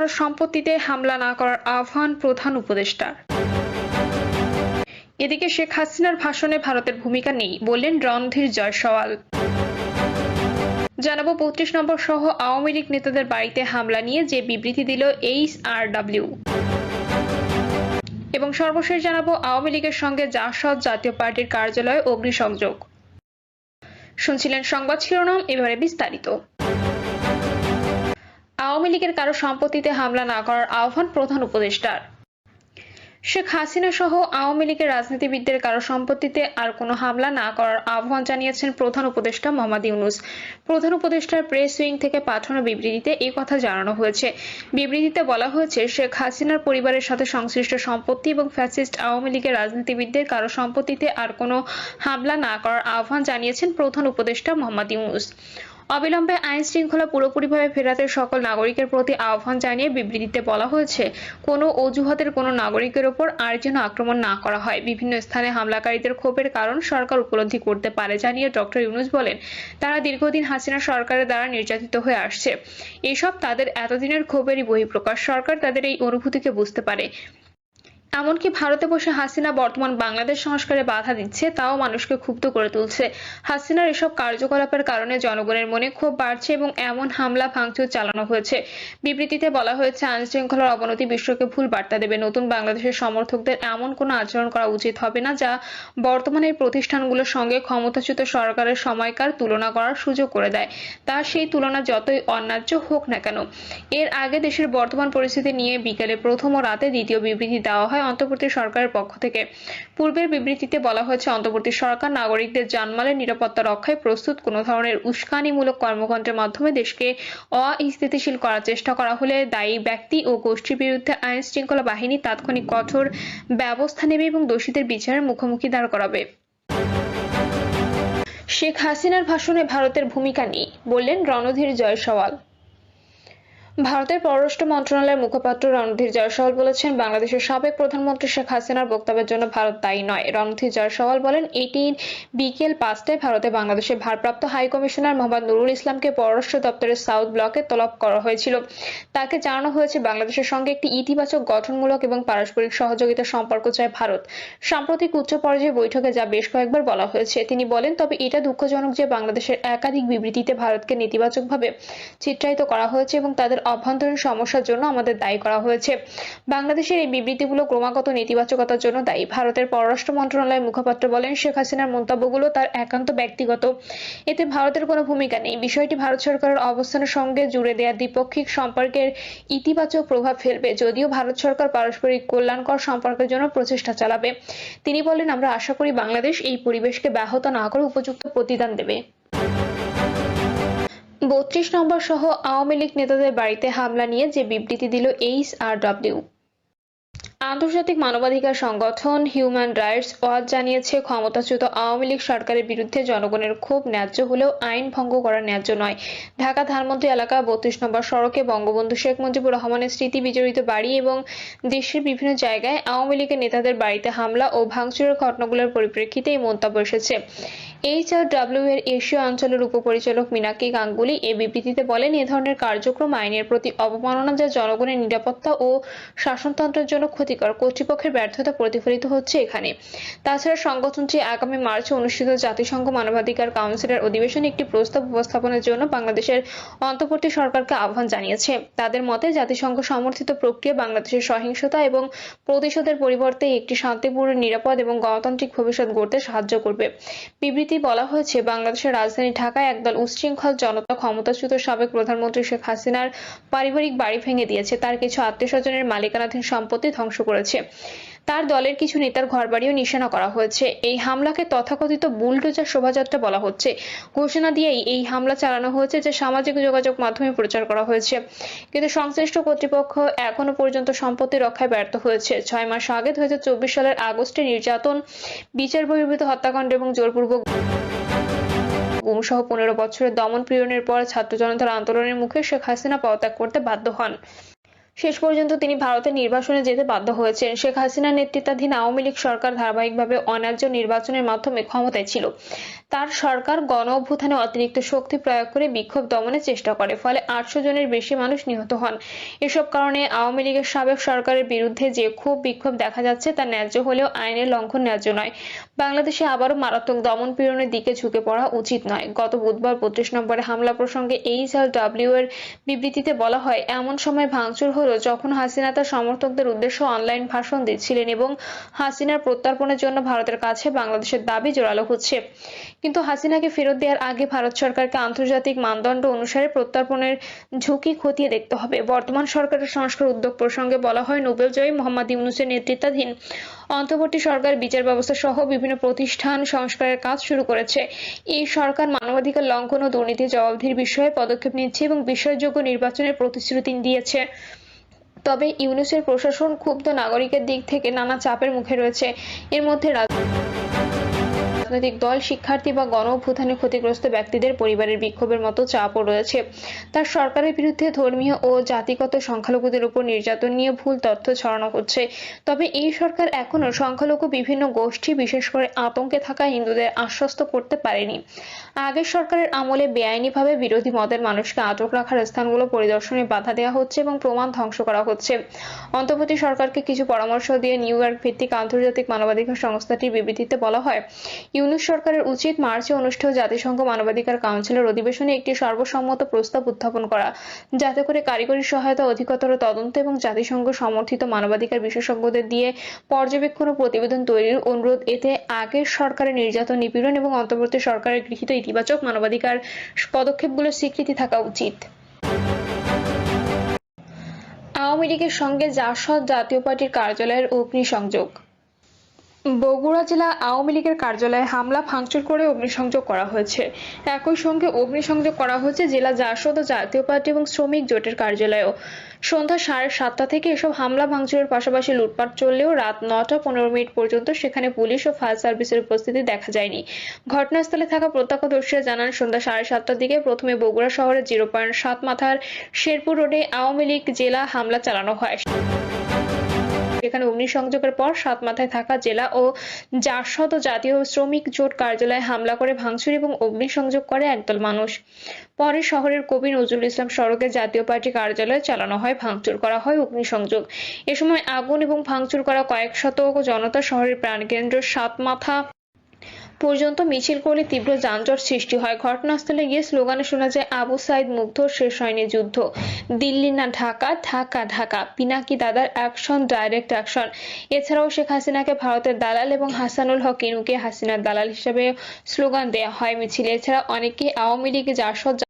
কারো সম্পত্তিতে হামলা না করার আহ্বান প্রধান উপদেষ্টার। এদিকে শেখ হাসিনার ভাষণে ভারতের ভূমিকা নেই বললেন রণধীর জয়সওয়াল। জানাবো ৩৫ নম্বর সহ আওয়ামী লীগ নেতাদের বাড়িতে হামলা নিয়ে যে বিবৃতি দিল এইচআরডব্লিউ। এবং সর্বশেষ জানাবো আওয়ামী লীগের সঙ্গে জাসদ জাতীয় পার্টির কার্যালয়ে অগ্নিসংযোগ। শুনছিলেন সংবাদ শিরোনাম, এবারে বিস্তারিত। আওয়ামী লীগের কারো সম্পত্তিতে হামলা না করার আহ্বান প্রধান উপদেষ্টার। শেখ হাসিনা সহ আওয়ামী লীগের রাজনীতিবিদদের কারো সম্পত্তিতে আর কোনো হামলা না করার আহ্বান জানিয়েছেন প্রধান উপদেষ্টা মোহাম্মদ ইউনূস। প্রধান উপদেষ্টার প্রেস উইং থেকে পাঠানো বিবৃতিতে এই কথা জানানো হয়েছে। বিবৃতিতে বলা হয়েছে, শেখ হাসিনার পরিবারের সাথে সংশ্লিষ্ট সম্পত্তি এবং ফ্যাসিস্ট আওয়ামী লীগের রাজনীতিবিদদের কারো সম্পত্তিতে আর কোনো হামলা না করার আহ্বান জানিয়েছেন প্রধান উপদেষ্টা মোহাম্মদ ইউনূস। অবিলম্বে আইন শৃঙ্খলা পুরোপুরিভাবে ফেরাতে সকল নাগরিকের প্রতি আহ্বান জানিয়ে বিবৃতিতে বলা হয়েছে, কোনো অজুহাতের কোনো নাগরিকের ওপর আর যেন আক্রমণ না করা হয়। বিভিন্ন স্থানে হামলাকারীদের ক্ষোভের কারণ সরকার উপলব্ধি করতে পারে জানিয়ে ডক্টর ইউনূস বলেন, তারা দীর্ঘদিন হাসিনা সরকারের দ্বারা নির্যাতিত হয়ে আসছে। এসব তাদের এতদিনের ক্ষোভেরই বহিঃপ্রকাশ। সরকার তাদের এই অনুভূতিকে বুঝতে পারে। এমনকি ভারতে বসে হাসিনা বর্তমান বাংলাদেশ সংস্কারে বাধা দিচ্ছে, তাও মানুষকে ক্ষুব্ধ করে তুলছে। হাসিনার এসব কার্যকলাপের কারণে জনগণের মনে ক্ষোভ বাড়ছে এবং এমন হামলা ভাঙচুর চালানো হয়েছে। বিবৃতিতে বলা হয়েছে, আইন শৃঙ্খলার অবনতি বিশ্বকে ভুল বার্তা দেবে। নতুন বাংলাদেশের সমর্থকদের এমন কোনো আচরণ করা উচিত হবে না যা বর্তমানে এই প্রতিষ্ঠানগুলোর সঙ্গে ক্ষমতাচ্যুত সরকারের সময়কার তুলনা করার সুযোগ করে দেয়, তা সেই তুলনা যতই অন্যায্য হোক না কেন। এর আগে দেশের বর্তমান পরিস্থিতি নিয়ে বিকেলে প্রথম ও রাতে দ্বিতীয় বিবৃতি দেওয়া হয় অন্তর্বর্তী সরকারের পক্ষ থেকে। পূর্বের বিবৃতিতে বলা হয়েছে, অন্তর্বর্তী সরকার নাগরিকদের জানমালের নিরাপত্তা রক্ষায় প্রস্তুত। কোনো ধরনের উস্কানিমূলক কর্মকাণ্ডের মাধ্যমে দেশকে অস্থিতিশীল করার চেষ্টা করা হলে দায়ী ব্যক্তি ও গোষ্ঠীর বিরুদ্ধে আইন শৃঙ্খলা বাহিনী তাৎক্ষণিক কঠোর ব্যবস্থা নেবে এবং দোষীদের বিচারের মুখোমুখি দাঁড় করাবে। শেখ হাসিনার ভাষণে ভারতের ভূমিকা নেই বললেন রণধীর জয়সওয়াল। ভারতের পররাষ্ট্র মন্ত্রণালয়ের মুখপাত্র রণধীর জয়সওয়াল বলেছেন, বাংলাদেশের সাবেক প্রধানমন্ত্রী শেখ হাসিনার বক্তব্যের জন্য ভারত দায়ী নয়। রণধীর জয়সওয়াল বলেন, এটি বিকেল ৫টায় ভারতে বাংলাদেশের ভারপ্রাপ্ত হাই কমিশনার মোহাম্মদ নুরুল ইসলামকে পররাষ্ট্র দপ্তরের সাউথ ব্লকে তলব করা হয়েছিল। তাকে জানানো হয়েছে, বাংলাদেশের সঙ্গে একটি ইতিবাচক গঠনমূলক এবং পারস্পরিক সহযোগিতার সম্পর্ক চায় ভারত। সাম্প্রতিক উচ্চ পর্যায়ের বৈঠকে যা বেশ কয়েকবার বলা হয়েছে। তিনি বলেন, তবে এটা দুঃখজনক যে বাংলাদেশের একাধিক বিবৃতিতে ভারতকে নেতিবাচকভাবে চিত্রায়িত করা হয়েছে এবং তাদের অভ্যন্তরীণ সমস্যার জন্য আমাদের দায়ী করা হয়েছে। বাংলাদেশের এই বিবৃতিগুলো ক্রমাগত নেতিবাচকতার জন্য দায়ী। ভারতের পররাষ্ট্র মন্ত্রণালয়ের মুখপাত্র বলেন, শেখ হাসিনার মন্তব্যগুলো তার একান্ত ব্যক্তিগত, এতে ভারতের কোনো ভূমিকা নেই। বিষয়টি ভারত সরকারের অবস্থানের সঙ্গে জুড়ে দেওয়া দ্বিপাক্ষিক সম্পর্কের ইতিবাচক প্রভাব ফেলবে, যদিও ভারত সরকার পারস্পরিক কল্যাণকর সম্পর্কের জন্য প্রচেষ্টা চালাবে। তিনি বলেন, আমরা আশা করি বাংলাদেশ এই পরিবেশকে ব্যাহত না করে উপযুক্ত প্রতিদান দেবে। ৩২ নম্বর সহ আওয়ামী লীগ নেতাদের বাড়িতে হামলা নিয়ে যে বিবৃতি দিল এইচআরডব্লিউ। আন্তর্জাতিক মানবাধিকার সংগঠন হিউম্যান রাইটস ওয়াচ জানিয়েছে, ক্ষমতাচ্যুত আওয়ামী লীগ সরকারের বিরুদ্ধে জনগণের ক্ষোভ ন্যায্য হলেও আইন ভঙ্গ করা ন্যায্য নয়। ঢাকা ধানমন্ডি এলাকা ৩২ নম্বর সড়কে বঙ্গবন্ধু শেখ মুজিবুর রহমানের স্মৃতি বিজড়িত বাড়ি এবং দেশের বিভিন্ন জায়গায় আওয়ামী লীগের নেতাদের বাড়িতে হামলা ও ভাঙচুরের ঘটনাগুলোর পরিপ্রেক্ষিতে এই মন্তব্য এসেছে। এইচআরডব্লিউ এর এশীয় অঞ্চলের উপপরিচালক মীনাক্ষী গাঙ্গুলি এই বিবৃতিতে বলেন, এ ধরনের কার্যক্রম আইনের প্রতি অবমাননা যা জনগণের নিরাপত্তা ও শাসনতন্ত্রের জন্য ক্ষতিকর। কর্তৃপক্ষের ব্যর্থতা প্রতিফলিত হচ্ছে এখানে। তাছাড়া সংগঠনটি আগামী মার্চে অনুষ্ঠিত জাতিসংঘ মানবাধিকার কাউন্সিলের অধিবেশনে একটি প্রস্তাব উপস্থাপনের জন্য বাংলাদেশের অন্তর্বর্তী সরকারকে আহ্বান জানিয়েছে। তাদের মতে, জাতিসংঘ সমর্থিত প্রক্রিয়া বাংলাদেশের সহিংসতা এবং প্রতিশোধের পরিবর্তে একটি শান্তিপূর্ণ, নিরাপদ এবং গণতান্ত্রিক ভবিষ্যৎ গড়তে সাহায্য করবে। বিবৃতি বলা হয়েছে, বাংলাদেশের রাজধানী ঢাকায় একদল উচ্ছৃঙ্খল জনতা ক্ষমতাচ্যুত সাবেক প্রধানমন্ত্রী শেখ হাসিনার পারিবারিক বাড়ি ভেঙে দিয়েছে, তার কিছু আত্মীয়স্বজনের মালিকানাধীন সম্পত্তি ধ্বংস করেছে। তার দলের কিছু নেতার ঘরবাড়িও নিশানা করা হয়েছে। এই হামলাকে তথাকথিত বুলডোজার শোভাযাত্রা বলা হচ্ছে। ঘোষণা দিয়েই এই হামলা চালানো হয়েছে, যা সামাজিক যোগাযোগ মাধ্যমে প্রচার করা হয়েছে। কিন্তু সংশ্লিষ্ট কর্তৃপক্ষ এখনো পর্যন্ত সম্পত্তি রক্ষায় ব্যর্থ হয়েছে। ৬ মাস আগে ২০২৪ সালের আগস্টে নির্যাতন, বিচার বহির্ভূত হত্যাকাণ্ড এবং জোরপূর্বক গুমসহ ১৫ বছরের দমন পীড়নের পর ছাত্র জনতার আন্দোলনের মুখে শেখ হাসিনা পদত্যাগ করতে বাধ্য হন। শেষ পর্যন্ত তিনি ভারতের নির্বাসনে যেতে বাধ্য হয়েছেন। শেখ হাসিনার নেতৃত্বাধীন আওয়ামী লীগ সরকার ধারাবাহিকভাবে অন্যায্য নির্বাচনের মাধ্যমে ক্ষমতায় ছিল। তার সরকার গণ অভ্যুত্থানে অতিরিক্ত শক্তি প্রয়োগ করে বিক্ষোভ দমনের চেষ্টা করে, ফলে 800 জনের বেশি মানুষ নিহত হন। এসব কারণে আওয়ামী লীগের সাবেক সরকারের বিরুদ্ধে যে ক্ষোভ বিক্ষোভ দেখা যাচ্ছে তা ন্যায্য হলেও আইনের লঙ্ঘন ন্যায্য নয়। বাংলাদেশে আবারও মারাত্মক দমন পীড়নের দিকে ঝুঁকে পড়া উচিত নয়। গত বুধবার 32 নম্বরে হামলা প্রসঙ্গে HRW এর বিবৃতিতে বলা হয়, এমন সময় ভাঙচুর হলো যখন হাসিনা তার সমর্থকদের উদ্দেশ্যে অনলাইন ভাষণ দিচ্ছিলেন এবং হাসিনার প্রত্যর্পণের জন্য ভারতের কাছে বাংলাদেশের দাবি জোরালো হচ্ছে। কিন্তু হাসিনাকে ফেরত দেওয়ার আগে ভারত সরকারকে আন্তর্জাতিক মানদণ্ড অনুসারে প্রত্যর্পণের ঝুঁকি খতিয়ে দেখতে হবে। বর্তমান সরকারের সংস্কার উদ্যোগ প্রসঙ্গে বলা হয়, নোবেলজয়ী মোহাম্মদ ইউনূসের নেতৃত্বাধীন অন্তর্বর্তী সরকার বিচার ব্যবস্থা সহ বিভিন্ন প্রতিষ্ঠান সংস্কারের কাজ শুরু করেছে। এই সরকার মানবাধিকার লঙ্ঘন ও দুর্নীতি জবাবদিহির বিষয়ে পদক্ষেপ নিচ্ছে এবং বিশ্বাসযোগ্য নির্বাচনের প্রতিশ্রুতি দিয়েছে। তবে ইউনূসের প্রশাসন ক্ষুব্ধ নাগরিকের দিক থেকে নানা চাপের মুখে রয়েছে। এর মধ্যে রাজনৈতিক দল, শিক্ষার্থী বা গণ অভ্যুত্থানে ক্ষতিগ্রস্ত ব্যক্তিদের পরিবারের বিক্ষোভের মতো চাপও রয়েছে। তার সরকারের বিরুদ্ধে ধর্মীয় ও জাতিগত সংখ্যালঘুদের উপর নির্যাতন নিয়ে ভুল তথ্য ছড়ানো হচ্ছে। তবে এই সরকার এখনো সংখ্যালঘু বিভিন্ন গোষ্ঠী, বিশেষ করে আতঙ্কে থাকা হিন্দুদের আশ্বস্ত করতে পারেনি। আগের সরকারের আমলে বেআইনিভাবে বিরোধী মতের মানুষকে আটক রাখার স্থানগুলো পরিদর্শনে বাধা দেওয়া হচ্ছে এবং প্রমাণ ধ্বংস করা হচ্ছে। অন্তর্বর্তী সরকারকে কিছু পরামর্শ দিয়ে নিউ ইয়র্ক ভিত্তিক আন্তর্জাতিক মানবাধিকার সংস্থাটির বিবৃতিতে বলা হয়, ইউনূস সরকারের উচিত মার্চে অনুষ্ঠেয় জাতিসংঘ মানবাধিকার কাউন্সিলের অধিবেশনে একটি সর্বসম্মত প্রস্তাব উত্থাপন করা, যাতে করে কারিগরি সহায়তা, অধিকতর তদন্ত এবং জাতিসংঘ সমর্থিত মানবাধিকার বিশেষজ্ঞদের দিয়ে পর্যবেক্ষণ ও প্রতিবেদন তৈরির অনুরোধ। এতে আগের সরকারের নির্যাতন, নিপীড়ন এবং অন্তর্বর্তী সরকারের গৃহীত ইতিবাচক মানবাধিকার পদক্ষেপগুলোর স্বীকৃতি থাকা উচিত। আওয়ামী লীগের সঙ্গে জাসদ জাতীয় পার্টির কার্যালয়ের অগ্নিসংযোগ। বগুড়া জেলা আওয়ামী লীগের কার্যালয়ে হামলা, ভাঙচুর করে অগ্নিসংযোগ করা হয়েছে। একই সঙ্গে অগ্নিসংযোগ করা হয়েছে জেলা জাসদ ও জাতীয় পার্টি এবং শ্রমিক জোটের কার্যালয়েও। সন্ধ্যা 7:30 থেকে এসব হামলা ভাঙচুরের পাশাপাশি লুটপাট চললেও রাত 9:15 পর্যন্ত সেখানে পুলিশ ও ফায়ার সার্ভিসের উপস্থিতি দেখা যায়নি। ঘটনাস্থলে থাকা প্রত্যক্ষদর্শীরা জানান, সন্ধ্যা 7:30টার দিকে প্রথমে বগুড়া শহরের 0.7 মাথার শেরপুর রোডে আওয়ামী লীগ জেলা হামলা চালানো হয়। এখানে অগ্নিসংযোগের পর 7 মাথায় থাকা জেলা ও জাসদ ও জাতীয় শ্রমিক জোট কার্যালয়ে হামলা করে ভাঙচুর এবং অগ্নিসংযোগ করে একদল মানুষ। পরে শহরের কবি নজরুল ইসলাম সড়কে জাতীয় পার্টি কার্যালয়ে চালানো হয় ভাঙচুর, করা হয় অগ্নিসংযোগ। এ সময় আগুন এবং ভাঙচুর করা কয়েক শত জনতা শহরের প্রাণকেন্দ্র 7 মাথা পর্যন্ত মিছিল করলে তীব্র যানজট সৃষ্টি হয়। ঘটনাস্থলে গিয়ে স্লোগানে শোনা যায়, আবু সাইদ মুগ্ধ, শেষ হয়নি যুদ্ধ, দিল্লি না ঢাকা, ঢাকা ঢাকা, পিনাকি দাদার অ্যাকশন, ডাইরেক্ট অ্যাকশন। এছাড়াও শেখ হাসিনাকে ভারতের দালাল এবং হাসানুল হক ইনুকে হাসিনার দালাল হিসেবে স্লোগান দেওয়া হয় মিছিলে। এছাড়া অনেকে আওয়ামী লীগ, জাসদ